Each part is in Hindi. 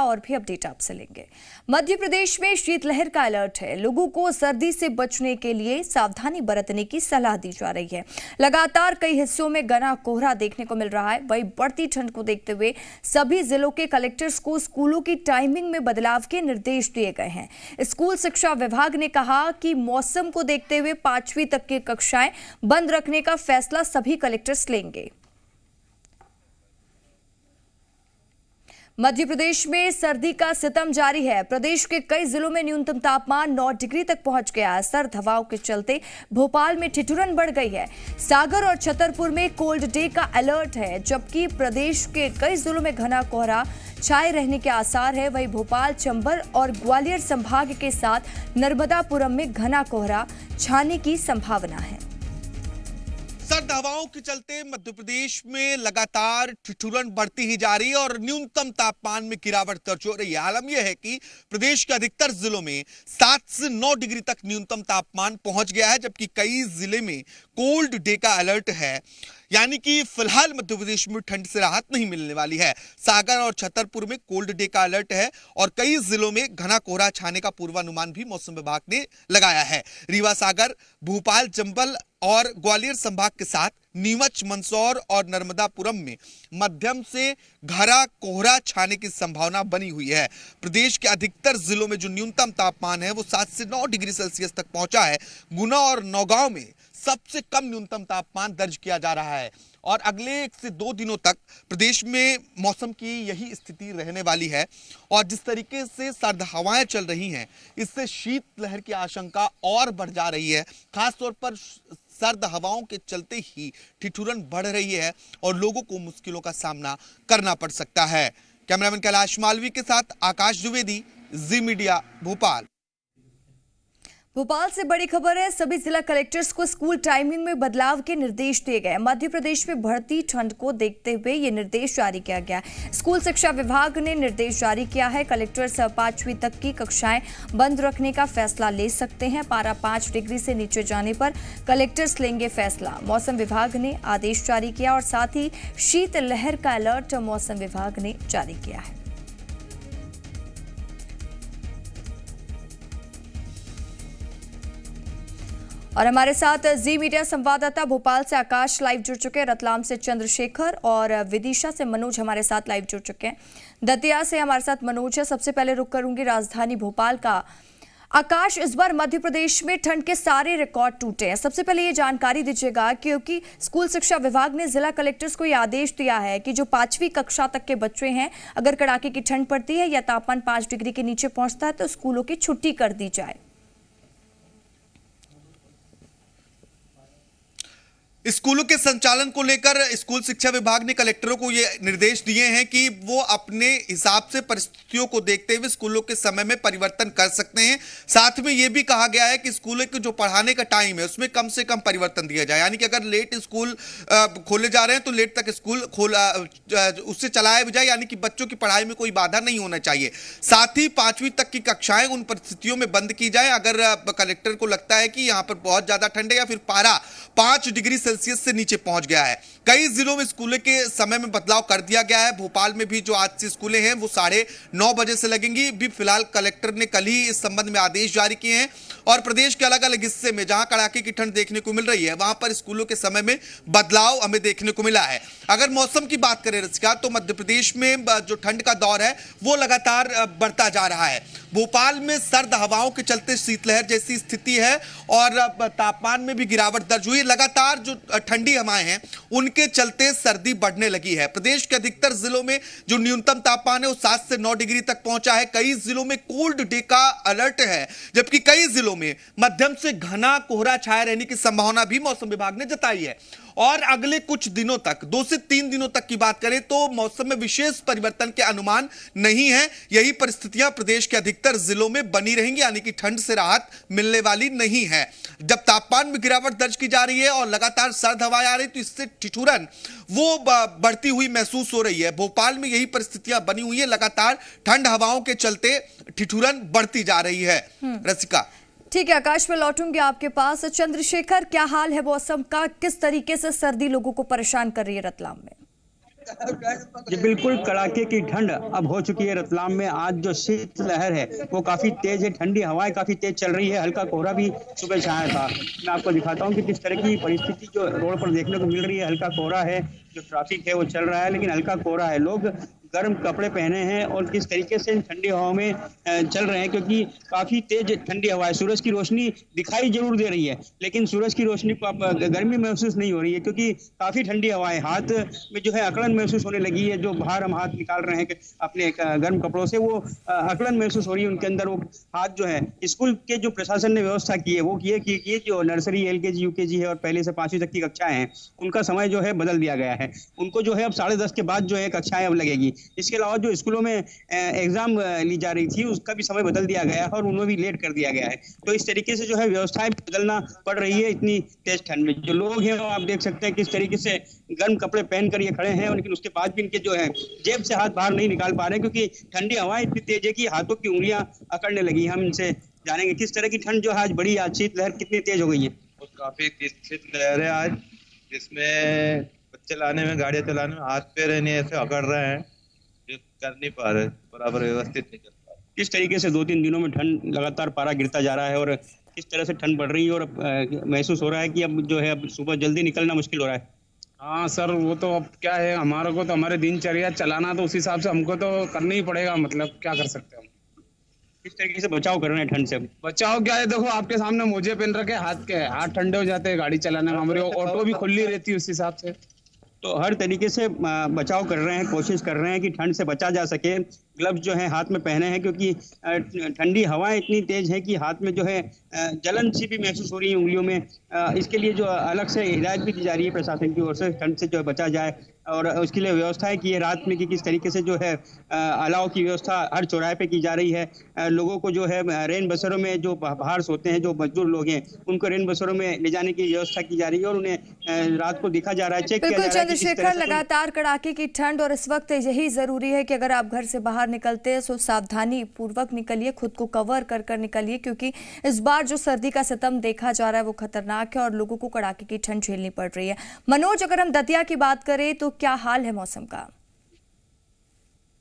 और भी अपडेट आपसे लेंगे। मध्य प्रदेश में शीतलहर का अलर्ट है। लोगों को सर्दी से बचने के लिए सावधानी बरतने की सलाह दी जा रही है। लगातार कई हिस्सों में घना कोहरा देखने को मिल रहा है। वहीं बढ़ती ठंड को देखते हुए सभी जिलों के कलेक्टर्स को स्कूलों की टाइमिंग में बदलाव के निर्देश दिए गए हैं। स्कूल शिक्षा विभाग ने कहा कि मौसम को देखते हुए 5वीं तक की कक्षाएं बंद रखने का फैसला सभी कलेक्टर्स लेंगे। मध्य प्रदेश में सर्दी का सितम जारी है। प्रदेश के कई जिलों में न्यूनतम तापमान 9 डिग्री तक पहुंच गया है। सर्द हवाओं के चलते भोपाल में ठिठुरन बढ़ गई है। सागर और छतरपुर में कोल्ड डे का अलर्ट है, जबकि प्रदेश के कई जिलों में घना कोहरा छाए रहने के आसार है। वहीं भोपाल, चंबल और ग्वालियर संभाग के साथ नर्मदापुरम में घना कोहरा छाने की संभावना है। सर्द हवाओं के चलते मध्य प्रदेश में लगातार ठिठुरन बढ़ती ही जा रही है और न्यूनतम तापमान में गिरावट दर्ज हो रही है। आलम यह है कि प्रदेश के अधिकतर जिलों में 7 से 9 डिग्री तक न्यूनतम तापमान पहुंच गया है, जबकि कई जिले में कोल्ड डे का अलर्ट है। यानी कि फिलहाल मध्य प्रदेश में ठंड से राहत नहीं मिलने वाली है। सागर और छतरपुर में कोल्ड डे का अलर्ट है और कई जिलों में घना कोहरा छाने का पूर्वानुमान भी मौसम विभाग ने लगाया है। रीवा, सागर, भोपाल, चंबल और ग्वालियर संभाग के साथ नीमच, मंदसौर और नर्मदापुरम में मध्यम से घना कोहरा छाने की संभावना बनी हुई है। प्रदेश के अधिकतर जिलों में जो न्यूनतम तापमान है वो 7 से 9 डिग्री सेल्सियस तक पहुंचा है। गुना और नौगांव में सबसे कम न्यूनतम तापमान दर्ज किया जा रहा है और अगले 1 से 2 दिनों तक प्रदेश में मौसम की यही स्थिति रहने वाली है। और जिस तरीके से सर्द हवाएं चल रही हैं, इससे शीतलहर की आशंका और बढ़ जा रही है। खासतौर पर सर्द हवाओं के चलते ही ठिठुरन बढ़ रही है और लोगों को मुश्किलों का सामना करना पड़ सकता है। कैमरामैन कैलाश मालवी के साथ आकाश द्विवेदी, जी मीडिया, भोपाल। भोपाल से बड़ी खबर है। सभी जिला कलेक्टर्स को स्कूल टाइमिंग में बदलाव के निर्देश दिए गए। मध्य प्रदेश में बढ़ती ठंड को देखते हुए ये निर्देश जारी किया गया। स्कूल शिक्षा विभाग ने निर्देश जारी किया है। कलेक्टर्स 5वीं तक की कक्षाएं बंद रखने का फैसला ले सकते हैं। पारा 5 डिग्री से नीचे जाने पर कलेक्टर्स लेंगे फैसला। मौसम विभाग ने आदेश जारी किया और साथ ही शीतलहर का अलर्ट मौसम विभाग ने जारी किया है। और हमारे साथ जी मीडिया संवाददाता भोपाल से आकाश लाइव जुड़ चुके हैं, रतलाम से चंद्रशेखर और विदिशा से मनोज हमारे साथ लाइव जुड़ चुके हैं। दतिया से हमारे साथ मनोज है। सबसे पहले रुक करूंगी राजधानी भोपाल का। आकाश, इस बार मध्य प्रदेश में ठंड के सारे रिकॉर्ड टूटे हैं। सबसे पहले ये जानकारी दीजिएगा, क्योंकि स्कूल शिक्षा विभाग ने जिला कलेक्टर्स को ये आदेश दिया है कि जो 5वीं कक्षा तक के बच्चे हैं, अगर कड़ाके की ठंड पड़ती है या तापमान 5 डिग्री के नीचे पहुंचता है तो स्कूलों की छुट्टी कर दी जाए। स्कूलों के संचालन को लेकर स्कूल शिक्षा विभाग ने कलेक्टरों को ये निर्देश दिए हैं कि वो अपने हिसाब से परिस्थितियों को देखते हुए स्कूलों के समय में परिवर्तन कर सकते हैं। साथ में ये भी कहा गया है कि स्कूलों के जो पढ़ाने का टाइम है उसमें कम से कम परिवर्तन दिया जाए। यानी कि अगर लेट स्कूल खोले जा रहे हैं तो लेट तक स्कूल उससे चलाया भी जाए, यानी कि बच्चों की पढ़ाई में कोई बाधा नहीं होना चाहिए। साथ ही 5वीं तक की कक्षाएं उन परिस्थितियों में बंद की जाए अगर कलेक्टर को लगता है कि यहाँ पर बहुत ज्यादा ठंड है या फिर पारा 5 डिग्री सेल्सियस से नीचे पहुंच गया है। कई जिलों में स्कूलों के समय में बदलाव कर दिया गया है। भोपाल में भी जो आज से स्कूलें हैं वो 9:30 बजे से लगेंगी। भी फिलहाल कलेक्टर ने कल ही इस संबंध में आदेश जारी किए हैं और प्रदेश के अलग अलग हिस्से में जहां कड़ाके की ठंड देखने को मिल रही है वहां पर स्कूलों के समय में बदलाव हमें देखने को मिला है। अगर मौसम की बात करें रसिका, तो मध्य प्रदेश में जो ठंड का दौर है वो लगातार बढ़ता जा रहा है। भोपाल में सर्द हवाओं के चलते शीतलहर जैसी स्थिति है और तापमान में भी गिरावट दर्ज हुई। लगातार जो ठंडी हवाएं हैं उनके चलते सर्दी बढ़ने लगी है। प्रदेश के अधिकतर जिलों में जो न्यूनतम तापमान है वो 7 से 9 डिग्री तक पहुंचा है। कई जिलों में कोल्ड डे का अलर्ट है, जबकि कई जिलों में मध्यम से घना कोहरा छाए रहने की संभावना भी मौसम विभाग ने जताई है। और अगले कुछ दिनों तक, 2 से 3 दिनों तक की बात करें तो मौसम में विशेष परिवर्तन के अनुमान नहीं है। यही परिस्थितियां प्रदेश के अधिकतर जिलों में बनी रहेंगी, यानी कि ठंड से राहत मिलने वाली नहीं है। जब तापमान में गिरावट दर्ज की जा रही है और लगातार सर्द हवाएं आ रही तो इससे ठिठुरन वो बढ़ती हुई महसूस हो रही है। भोपाल में यही परिस्थितियां बनी हुई है। लगातार ठंड हवाओं के चलते ठिठुरन बढ़ती जा रही है। रसिका, ठीक है आकाश, मैं लौटूंगी आपके पास। चंद्रशेखर, क्या हाल है मौसम का? किस तरीके से सर्दी लोगों को परेशान कर रही है रतलाम में? जी बिल्कुल, कड़ाके की ठंड अब हो चुकी है रतलाम में। आज जो शीतलहर है वो काफी तेज है, ठंडी हवाएं काफी तेज चल रही है, हल्का कोहरा भी सुबह छाया था। मैं आपको दिखाता हूँ कि किस तरह की परिस्थिति जो रोड पर देखने को मिल रही है। हल्का कोहरा है, जो ट्रैफिक है वो चल रहा है, लेकिन हल्का कोहरा है। लोग गर्म कपड़े पहने हैं और किस तरीके से ठंडी हवा में चल रहे हैं, क्योंकि काफी तेज ठंडी हवा है। सूरज की रोशनी दिखाई जरूर दे रही है, लेकिन सूरज की रोशनी को आप गर्मी महसूस नहीं हो रही है, क्योंकि काफी ठंडी हवा है। हाथ में जो है अकड़न महसूस होने लगी है। जो बाहर हम हाथ निकाल रहे हैं अपने गर्म कपड़ों से, वो अकड़न महसूस हो रही है उनके अंदर। वो हाथ जो है, स्कूल के जो प्रशासन ने व्यवस्था की है वो की जो नर्सरी, LKG, UKG है और पहले से 5वीं तक की कक्षाएं हैं, उनका समय जो है बदल दिया गया है। उनको जो है अब 10:30 के बाद जो है कक्षाएं अब लगेगी। इसके अलावा जो स्कूलों में एग्जाम ली जा रही थी उसका भी समय बदल दिया गया है और उन्हें भी लेट कर दिया गया है। तो इस तरीके से जो है व्यवस्थाएं बदलना पड़ रही है इतनी तेज ठंड में। जो लोग हैं वो आप देख सकते हैं किस तरीके से गर्म कपड़े पहन कर ये खड़े हैं, लेकिन उसके बाद भी इनके जो है जेब से हाथ बाहर नहीं निकाल पा रहे हैं, क्योंकि ठंडी हवाएं इतनी तेज है कि हाथों की उंगलियां अकड़ने लगी। हम इनसे जानेंगे किस तरह की ठंड जो है आज बढ़ी, आज शीतलहर कितनी तेज हो गई है। काफी शीतलहर है आज, जिसमें बच्चे लाने में, गाड़ियां चलाने में हाथ पैर ऐसे अकड़ रहे हैं, जो कर नहीं पा रहे, बराबर व्यवस्थित नहीं कर पा रहे। किस तरीके से 2-3 दिनों में ठंड लगातार पारा गिरता जा रहा है और किस तरह से ठंड बढ़ रही है, और महसूस हो रहा है कि अब जो है अब सुबह जल्दी निकलना मुश्किल हो रहा है। हाँ सर, वो तो अब क्या है, हमारे को तो हमारे दिनचर्या चलाना, तो उस हिसाब से हमको तो करना ही पड़ेगा। मतलब क्या कर सकते हैं हम। किस तरीके से बचाव कर रहे हैं ठंड से? बचाव क्या है, देखो आपके सामने मोजे पहन रखे, हाथ ठंडे हो जाते हैं गाड़ी चलाने में। हमारी ऑटो भी खुली रहती है उस हिसाब से। तो हर तरीके से बचाव कर रहे हैं, कोशिश कर रहे हैं कि ठंड से बचा जा सके। ग्लव्स जो है हाथ में पहने हैं, क्योंकि ठंडी हवाएं इतनी तेज है कि हाथ में जो है जलन सी भी महसूस हो रही है उंगलियों में। इसके लिए जो अलग से हिदायत भी दी जा रही है प्रशासन की ओर से, ठंड से जो है बचा जाए, और उसके लिए व्यवस्थाएं की है रात में कि किस तरीके से जो है अलाव की व्यवस्था हर चौराहे पे की जा रही है। लोगों को जो है रेन बसेरों में, जो बाहर सोते हैं जो मजदूर लोग हैं, उनको रेन बसेरों में ले जाने की व्यवस्था की जा रही है और उन्हें रात को देखा जा रहा है, चेक किया जा रहा है। चंद्रशेखर, लगातार कड़ाके की ठंड और इस वक्त यही जरूरी है कि अगर आप घर से बाहर निकलते हैं तो सावधानी पूर्वक निकलिए, खुद को कवर कर कर निकलिए, क्योंकि इस बार जो सर्दी का सितम देखा जा रहा है वो खतरनाक है और लोगों को कड़ाके की ठंड झेलनी पड़ रही है। मनोज, अगर हम दतिया की बात करें तो क्या हाल है मौसम का?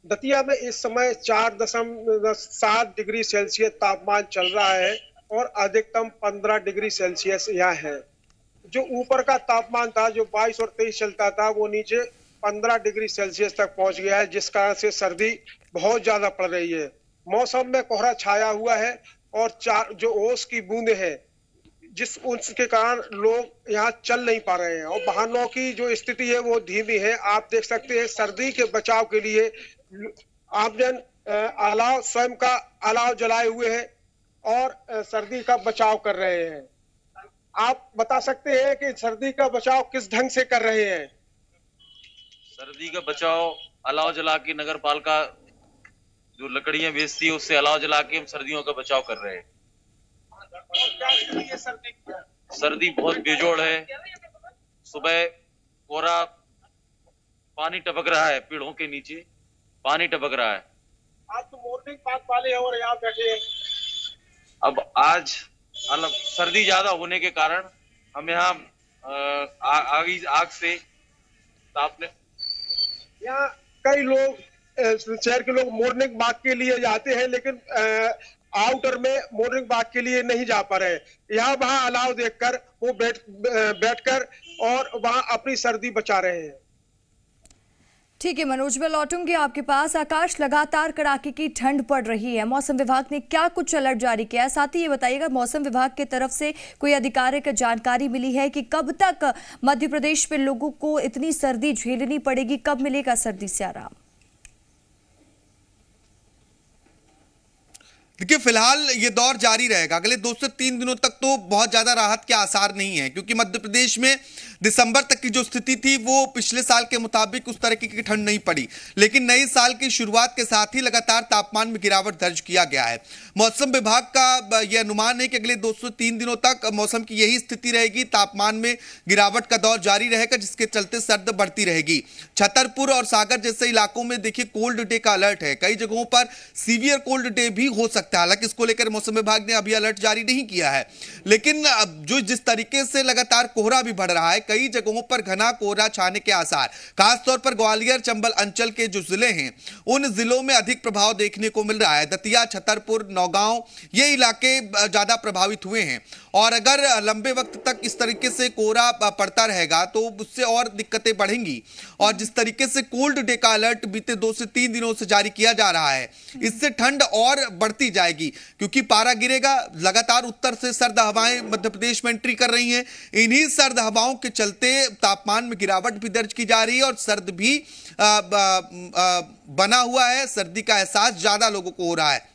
दतिया में इस समय 4.7 डिग्री सेल्सियस तापमान चल रहा है और अधिकतम 15 डिग्री सेल्सियस यहाँ है। जो ऊपर का तापमान था, जो 22 और 23 चलता था, वो नीचे 15 डिग्री सेल्सियस तक पहुंच गया है, जिस कारण से सर्दी बहुत ज्यादा पड़ रही है। मौसम में कोहरा छाया हुआ है और जो ओस की बूंदे हैं, उसके कारण लोग यहाँ चल नहीं पा रहे हैं और वाहनों की जो स्थिति है वो धीमी है। आप देख सकते हैं सर्दी के बचाव के लिए आमजन स्वयं का अलाव जलाए हुए हैं और सर्दी का बचाव कर रहे हैं। आप बता सकते हैं कि सर्दी का बचाव किस ढंग से कर रहे हैं? सर्दी का बचाव अलाव जला के, नगर पालिका जो लकड़ियां बेचती है उससे अलाव जला के हम सर्दियों का बचाव कर रहे हैं। सर्दी बहुत बेजोड़ है। सुबह कोहरा, पानी टपक रहा है, पेड़ों के नीचे पानी टपक रहा है। आप तो मॉर्निंग वॉक वाले हैं और यहाँ बैठे हैं। अब आज मतलब सर्दी ज्यादा होने के कारण हम यहाँ आग से तापने, यहाँ कई लोग शहर के लोग मॉर्निंग वॉक के लिए जाते हैं, लेकिन आउटर में मॉर्निंग वॉक के लिए नहीं जा पा रहे। यहाँ वहाँ अलाव देखकर वो बैठकर और वहाँ अपनी सर्दी बचा रहे हैं। ठीक है मनोज, मैं लौटूंगी आपके पास। आकाश, लगातार कड़ाके की ठंड पड़ रही है, मौसम विभाग ने क्या कुछ अलर्ट जारी किया है? साथ ही ये बताइएगा, मौसम विभाग की तरफ से कोई आधिकारिक जानकारी मिली है कि कब तक मध्य प्रदेश में लोगों को इतनी सर्दी झेलनी पड़ेगी, कब मिलेगा सर्दी से आराम? देखिए, फिलहाल ये दौर जारी रहेगा। अगले 2 से 3 दिनों तक तो बहुत ज्यादा राहत के आसार नहीं है, क्योंकि मध्य प्रदेश में दिसंबर तक की जो स्थिति थी वो पिछले साल के मुताबिक उस तरह की ठंड नहीं पड़ी, लेकिन नए साल की शुरुआत के साथ ही लगातार तापमान में गिरावट दर्ज किया गया है। मौसम विभाग का यह अनुमान है कि अगले 2 से 3 दिनों तक मौसम की यही स्थिति रहेगी, तापमान में गिरावट का दौर जारी रहेगा, जिसके चलते सर्द बढ़ती रहेगी। छतरपुर और सागर जैसे इलाकों में देखिए कोल्ड डे का अलर्ट है, कई जगहों पर सीवियर कोल्ड डे भी हो सकता सकता है। हालांकि इसको लेकर मौसम विभाग ने अभी अलर्ट जारी नहीं किया है, लेकिन जो जिस तरीके से लगातार कोहरा भी बढ़ रहा है, कई जगहों पर घना कोहरा छाने के आसार, खासतौर पर ग्वालियर चंबल अंचल के जो जिले हैं उन जिलों में अधिक प्रभाव देखने को मिल रहा है। दतिया, छतरपुर, नौगांव ये इलाके ज्यादा प्रभावित हुए हैं और अगर लंबे वक्त तक इस तरीके से कोहरा पड़ता रहेगा तो उससे और दिक्कतें बढ़ेंगी। और जिस तरीके से कोल्ड डे का अलर्ट बीते 2 से 3 दिनों से जारी किया जा रहा है, इससे ठंड और बढ़ती जाएगी क्योंकि पारा गिरेगा। लगातार उत्तर से सर्द हवाएं मध्य प्रदेश में एंट्री कर रही हैं। इन्हीं सर्द हवाओं के चलते तापमान में गिरावट भी दर्ज की जा रही है और सर्द भी बना हुआ है। सर्दी का एहसास ज्यादा लोगों को हो रहा है।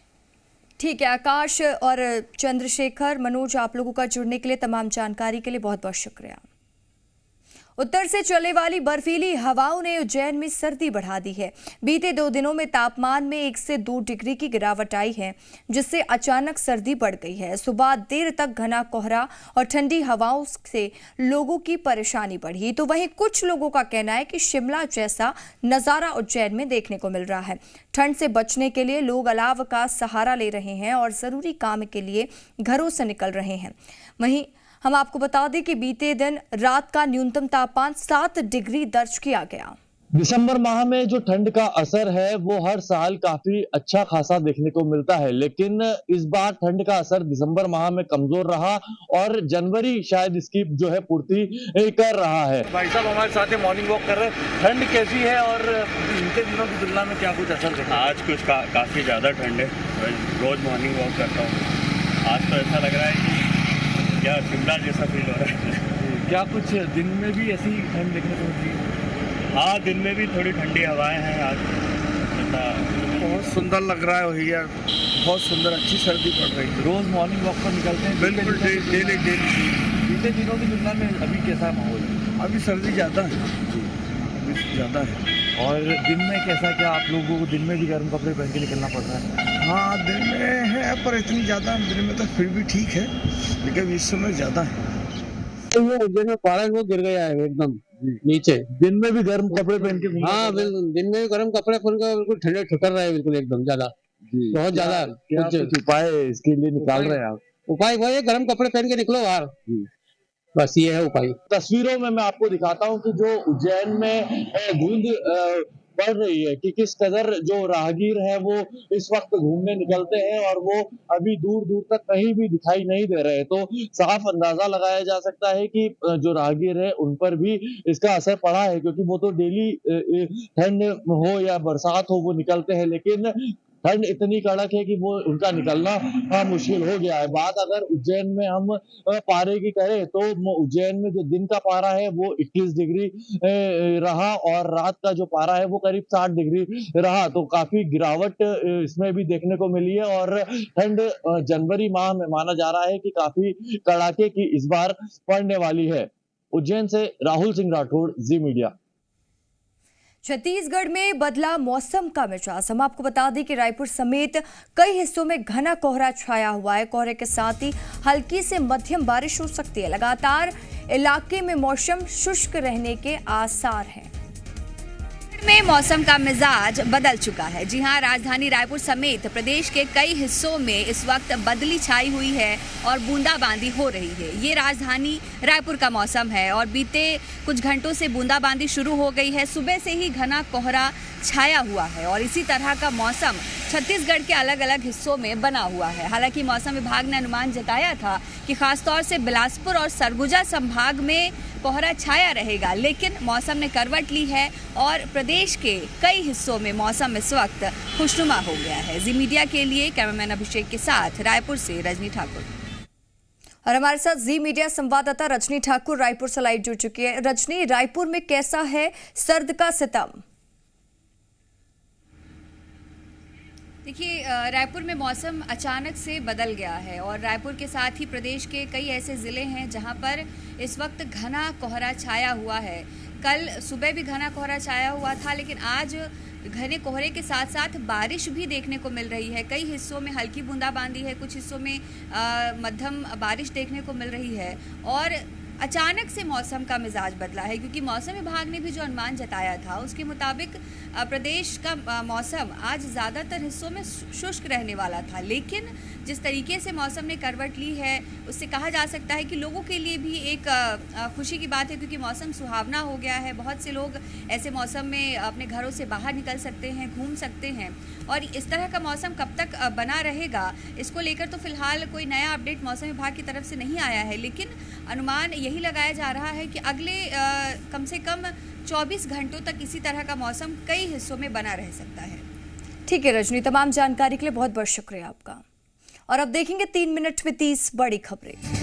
ठीक है आकाश और चंद्रशेखर, मनोज, आप लोगों का जुड़ने के लिए, तमाम जानकारी के लिए बहुत बहुत शुक्रिया। उत्तर से चलने वाली बर्फीली हवाओं ने उज्जैन में सर्दी बढ़ा दी है। बीते 2 दिनों में तापमान में 1 से 2 डिग्री की गिरावट आई है, जिससे अचानक सर्दी बढ़ गई है। सुबह देर तक घना कोहरा और ठंडी हवाओं से लोगों की परेशानी बढ़ी। तो वहीं कुछ लोगों का कहना है कि शिमला जैसा नज़ारा उज्जैन में देखने को मिल रहा है। ठंड से बचने के लिए लोग अलाव का सहारा ले रहे हैं और ज़रूरी काम के लिए घरों से निकल रहे हैं। वहीं हम आपको बता दें कि बीते दिन रात का न्यूनतम तापमान 7 डिग्री दर्ज किया गया। दिसंबर माह में जो ठंड का असर है वो हर साल काफी अच्छा खासा देखने को मिलता है, लेकिन इस बार ठंड का असर दिसंबर माह में कमजोर रहा और जनवरी शायद इसकी जो है पूर्ति कर रहा है। भाई साहब हमारे साथ मॉर्निंग वॉक कर रहे हैं, ठंड कैसी है और इनके दिनों की तुलना में क्या कुछ असर देखा? आज कुछ काफी ज्यादा ठंड है। रोज मॉर्निंग वॉक करता हूँ, आज तो ऐसा लग रहा है कि क्या शिमला जैसा फील हो रहा है। क्या कुछ दिन में भी ऐसी ठंड देखने को मिलती है? हाँ, दिन में भी थोड़ी ठंडी हवाएं हैं आज। बहुत सुंदर लग रहा है भैया, बहुत सुंदर, अच्छी सर्दी पड़ रही है। रोज मॉर्निंग वॉक पर निकलते हैं? बिल्कुल, डेली। बीते दिनों की तुलना में अभी कैसा माहौल है? अभी सर्दी ज़्यादा है, अभी ज़्यादा है। और दिन में कैसा, क्या आप लोगों को दिन में भी गर्म कपड़े पहन के निकलना पड़ रहा है? हाँ, दिन में है पर इतनी ज़्यादा दिन में तो फिर भी ठीक है, लेकिन इस समय ज़्यादा है। तो वो उज्जैन में पारा वो गिर गया है एकदम नीचे। दिन में भी गर्म कपड़े पहन के? हाँ बिल्कुल, दिन में भी गर्म कपड़े पहन के बिल्कुल ठंडे ठुकर रहे हैं, बिल्कुल एकदम ज्यादा, बहुत ज्यादा। कुछ उपाय इसके लिए निकाल रहे हैं आप? उपाय वही है, गर्म कपड़े पहन के निकलो बाहर, बस ये है उपाय। तस्वीरों में मैं आपको दिखाता हूँ कि जो उज्जैन में धुंध बढ़ रही है कि किस कदर जो राहगीर है वो इस वक्त घूमने निकलते हैं और वो अभी दूर दूर तक कहीं भी दिखाई नहीं दे रहे। तो साफ अंदाजा लगाया जा सकता है कि जो राहगीर है उन पर भी इसका असर पड़ा है, क्योंकि वो तो डेली ठंड हो या बरसात हो वो निकलते हैं, लेकिन ठंड इतनी कड़क है कि वो उनका निकलना मुश्किल हो गया है। बात अगर उज्जैन में हम पारे की करें तो उज्जैन में जो दिन का पारा है वो 21 डिग्री रहा और रात का जो पारा है वो करीब 60 डिग्री रहा। तो काफी गिरावट इसमें भी देखने को मिली है और ठंड जनवरी माह में माना जा रहा है कि काफी कड़ाके की इस बार पड़ने वाली है। उज्जैन से राहुल सिंह राठौड़, जी मीडिया। छत्तीसगढ़ में बदला मौसम का मिजाज। हम आपको बता दें कि रायपुर समेत कई हिस्सों में घना कोहरा छाया हुआ है। कोहरे के साथ ही हल्की से मध्यम बारिश हो सकती है। लगातार इलाके में मौसम शुष्क रहने के आसार हैं। में मौसम का मिजाज बदल चुका है। जी हां, राजधानी रायपुर समेत प्रदेश के कई हिस्सों में इस वक्त बदली छाई हुई है और बूंदाबांदी हो रही है। ये राजधानी रायपुर का मौसम है और बीते कुछ घंटों से बूंदाबांदी शुरू हो गई है। सुबह से ही घना कोहरा छाया हुआ है और इसी तरह का मौसम छत्तीसगढ़ के अलग अलग हिस्सों में बना हुआ है। हालांकि मौसम विभाग ने अनुमान जताया था कि खासतौर से बिलासपुर और सरगुजा संभाग में कोहरा छाया रहेगा, लेकिन मौसम ने करवट ली है और प्रदेश के कई हिस्सों में मौसम इस वक्त खुशनुमा हो गया है। जी मीडिया के लिए कैमरामैन अभिषेक के साथ रायपुर से रजनी ठाकुर। और हमारे साथ जी मीडिया संवाददाता रजनी ठाकुर रायपुर से लाइव जुड़ चुकी है। रजनी, रायपुर में कैसा है सर्द का सितम? देखिए, रायपुर में मौसम अचानक से बदल गया है और रायपुर के साथ ही प्रदेश के कई ऐसे ज़िले हैं जहां पर इस वक्त घना कोहरा छाया हुआ है। कल सुबह भी घना कोहरा छाया हुआ था, लेकिन आज घने कोहरे के साथ साथ बारिश भी देखने को मिल रही है। कई हिस्सों में हल्की बूंदाबांदी है, कुछ हिस्सों में मध्यम बारिश देखने को मिल रही है और अचानक से मौसम का मिजाज बदला है, क्योंकि मौसम विभाग ने भी जो अनुमान जताया था उसके मुताबिक प्रदेश का मौसम आज ज़्यादातर हिस्सों में शुष्क रहने वाला था, लेकिन जिस तरीके से मौसम ने करवट ली है उससे कहा जा सकता है कि लोगों के लिए भी एक खुशी की बात है, क्योंकि मौसम सुहावना हो गया है। बहुत से लोग ऐसे मौसम में अपने घरों से बाहर निकल सकते हैं, घूम सकते हैं। और इस तरह का मौसम कब तक बना रहेगा, इसको लेकर तो फिलहाल कोई नया अपडेट मौसम विभाग की तरफ से नहीं आया है, लेकिन अनुमान यही लगाया जा रहा है कि अगले कम से कम 24 घंटों तक इसी तरह का मौसम कई हिस्सों में बना रह सकता है। ठीक है रजनी, तमाम जानकारी के लिए बहुत बहुत शुक्रिया आपका। और अब देखेंगे 3 मिनट में 30 बड़ी खबरें।